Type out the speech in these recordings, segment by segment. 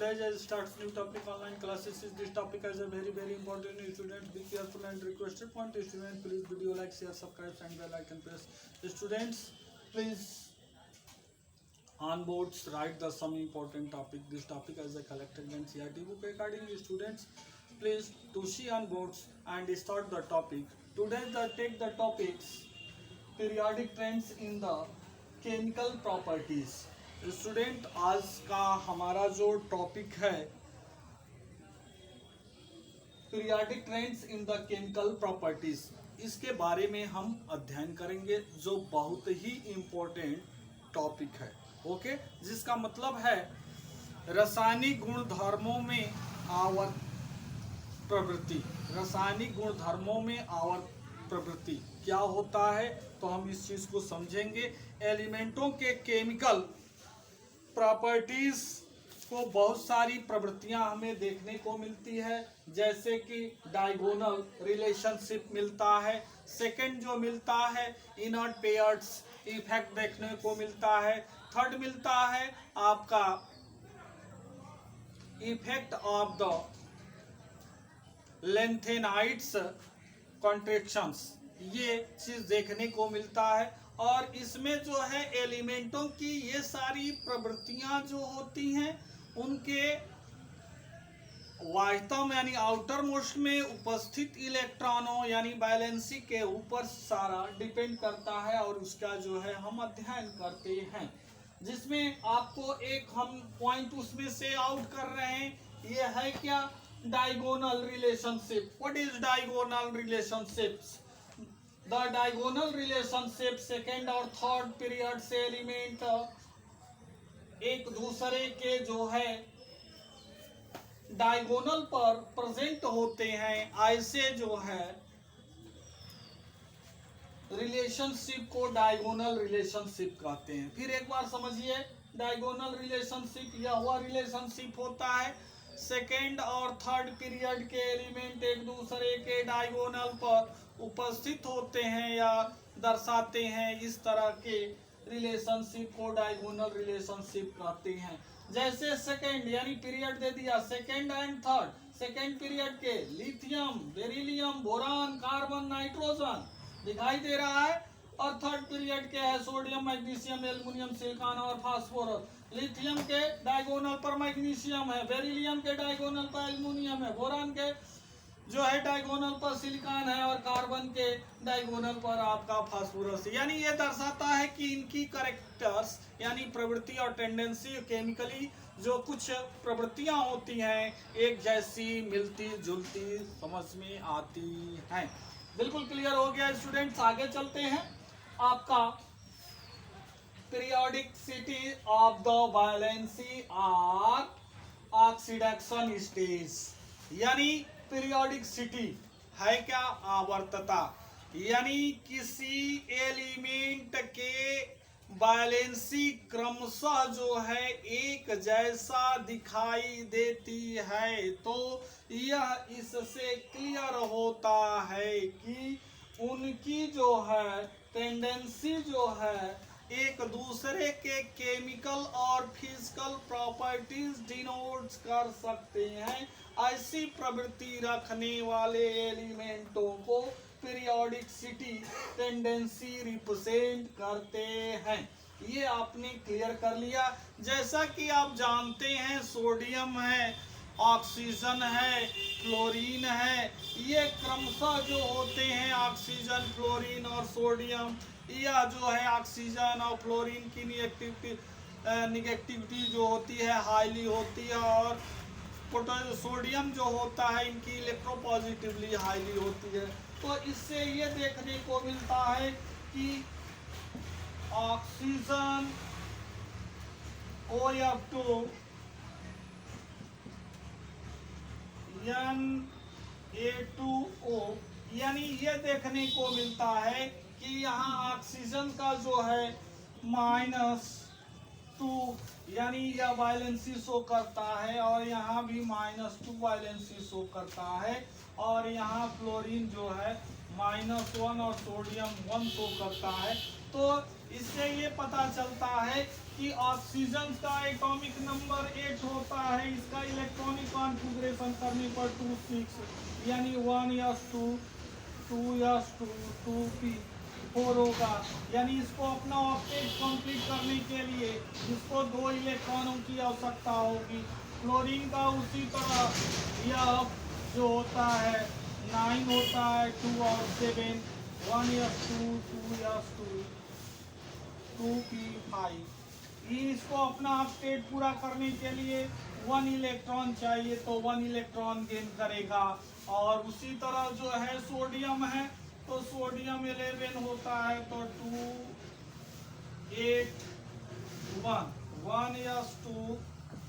Today I start new topic online classes. Is this topic is a very important. Students be careful and requested point. Students please video like, share, subscribe and bell icon press. Students please on boards write the some important topic. This topic is a collected in CRT book. Accordingly, students please to see on boards and start the topic. Today take the topics periodic trends in the chemical properties. Student आज का हमारा जो topic है periodic trends in the chemical properties, इसके बारे में हम अध्ययन करेंगे जो बहुत ही इम्पोर्टेंट टॉपिक है। ओके, जिसका मतलब है रासायनिक गुणधर्मों में आवर्त प्रवृत्ति। रासायनिक गुणधर्मों में आवर्त प्रवृत्ति क्या होता है, तो हम इस चीज को समझेंगे। एलिमेंटों के केमिकल प्रॉपर्टीज को बहुत सारी प्रवृत्तियां हमें देखने को मिलती है, जैसे कि डायगोनल रिलेशनशिप मिलता है। सेकंड जो मिलता है इनर्ट पेयर्स इफेक्ट देखने को मिलता है। थर्ड मिलता है आपका effect of the lanthanides contractions, ये चीज देखने को मिलता है। और इसमें जो है एलिमेंटों की ये सारी प्रवृत्तियां जो होती हैं उनके वास्तव यानी आउटर मोस्ट में उपस्थित इलेक्ट्रॉनों यानी वैलेंसी के ऊपर सारा डिपेंड करता है, और उसका जो है हम अध्ययन करते हैं। जिसमें आपको एक हम पॉइंट उसमें से आउट कर रहे हैं, ये है क्या, diagonal relationship. What is diagonal relationships? The diagonal relationship second और थर्ड पीरियड से एलिमेंट एक दूसरे के जो है डायगोनल पर प्रेजेंट होते हैं, ऐसे जो है रिलेशनशिप को डायगोनल रिलेशनशिप कहते हैं। फिर एक बार समझिए, डायगोनल रिलेशनशिप यह हुआ रिलेशनशिप होता है सेकेंड और थर्ड पीरियड के एलिमेंट एक दूसरे के डायगोनल पर उपस्थित होते हैं या दर्शाते हैं। इस तरह के रिलेशनशिप को डायगोनल रिलेशनशिप कहते हैं। जैसे सेकेंड यानी पीरियड दे दिया, second and third, second period के lithium, beryllium, boron, carbon, nitrogen दिखाई दे रहा है, और थर्ड पीरियड के है सोडियम, मैग्नीशियम, एल्युमिनियम, सिलिकॉन और फास्फोरस। लिथियम के डायगोनल पर मैग्नीशियम है, बेरिलियम के डायगोनल पर एल्युमिनियम है, बोरान के जो है डायगोनल पर सिलिकॉन है, और कार्बन के डायगोनल पर आपका फास्फोरस। यानी ये दर्शाता है कि इनकी कैरेक्टर्स यानी प्रवृत्ति और टेंडेंसी केमिकली जो कुछ प्रवृत्तियां होती हैं एक जैसी मिलती जुलती समझ में आती हैं। बिल्कुल क्लियर हो गया स्टूडेंट्स, आगे चलते हैं। आपका periodicity of the valency or oxidation stage, यानी periodicity है क्या, आवर्तता, यानी किसी एलिमेंट के वैलेंसी क्रमशः जो है एक जैसा दिखाई देती है, तो यह इससे क्लियर होता है कि उनकी जो है टेंडेंसी जो है एक दूसरे के केमिकल और फिजिकल प्रॉपर्टीज डिनोट कर सकते हैं। ऐसी प्रवृत्ति रखने वाले एलिमेंटों को पीरियोडिसिटी टेंडेंसी रिप्रेजेंट करते हैं। ये आपने क्लियर कर लिया। जैसा कि आप जानते हैं सोडियम है, ऑक्सीजन है, फ्लोरीन है, ये क्रमशः जो होते हैं ऑक्सीजन, फ्लोरीन और सोडियम, या जो है ऑक्सीजन और फ्लोरीन की निगेटिविटी जो होती है हाईली होती है, और सोडियम जो होता है इनकी इलेक्ट्रोपॉजिटिवली हाईली होती है। तो इससे ये देखने को मिलता है कि ऑक्सीजन OF2 Na2O, यानी ये देखने को मिलता है कि यहाँ ऑक्सीजन का जो है -2 यानी यह वायलेंसी शो करता है, और यहाँ भी -2 वायलेंसी शो करता है, और यहाँ फ्लोरीन जो है -1 और सोडियम 1 शो करता है। तो इससे ये पता चलता है कि ऑक्सीजन का एटॉमिक नंबर 8 होता है, इसका इलेक्ट्रॉनिक कॉन्फ़िगरेशन करने पर 2 6 यानी 1s2 2s2 2p 4 होगा। यानी इसको अपना ऑक्टेट कंप्लीट करने के लिए इसको 2 इलेक्ट्रॉनों की आवश्यकता होगी। क्लोरीन का उसी तरह यह जो होता है 9 होता है, 2 और 7 1s2 2s2 2p5। इसको अपना अपडेट पूरा करने के लिए 1 इलेक्ट्रॉन चाहिए, तो 1 इलेक्ट्रॉन गेन करेगा। और उसी तरह जो है सोडियम है, तो सोडियम 11 होता है, तो 2 8 1 1s2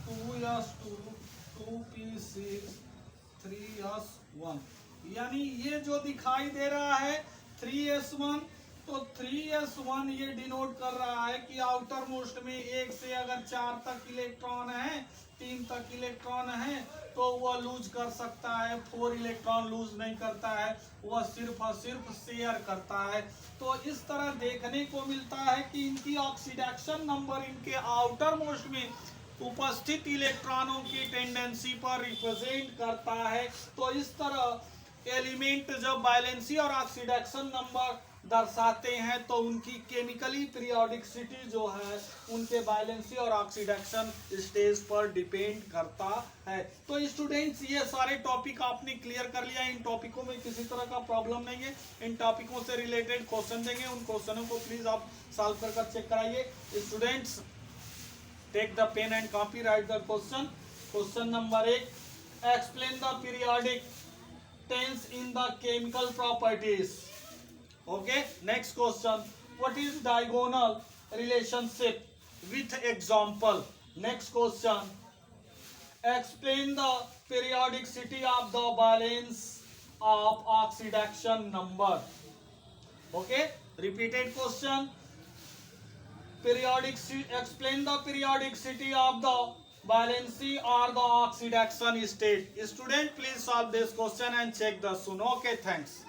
2s2 2p6 3s1। यानी ये जो दिखाई दे रहा है 3s1, तो 3s1 ये डिनोट कर रहा है कि आउटर मोस्ट में 1 से अगर 4 तक इलेक्ट्रॉन है, 3 तक इलेक्ट्रॉन है, तो वह लूज कर सकता है। 4 इलेक्ट्रॉन लूज नहीं करता है, वह सिर्फ और सिर्फ शेयर करता है। तो इस तरह देखने को मिलता है कि इनकी ऑक्सीडेशन नंबर इनके आउटर मोस्ट में उपस्थित इलेक्ट्रॉनों की टेंडेंसी पर रिप्रेजेंट करता है। तो इस तरह एलिमेंट जब वैलेंसी और ऑक्सीडेशन नंबर दर्शाते हैं, तो उनकी केमिकली पीरियोडिसिटी जो है उनके वैलेंसी और ऑक्सीडेशन स्टेज पर डिपेंड करता है। तो स्टूडेंट्स, ये सारे टॉपिक आपने क्लियर कर लिया। इन टॉपिकों में किसी तरह का प्रॉब्लम नहीं है। इन टॉपिकों से रिलेटेड क्वेश्चन देंगे, उन क्वेश्चनों को प्लीज आप सॉल्व कर चेक कराइए। Students, take the pen and copy, write the question. Question number 1, explain the periodic trends in the chemical properties. Okay, next question, what is diagonal relationship with example? Next question, explain the periodicity of the valence of oxidation number. Okay, repeated question, explain the periodicity of the valency or the oxidation state. Student, please solve this question and check the soon. Okay, thanks.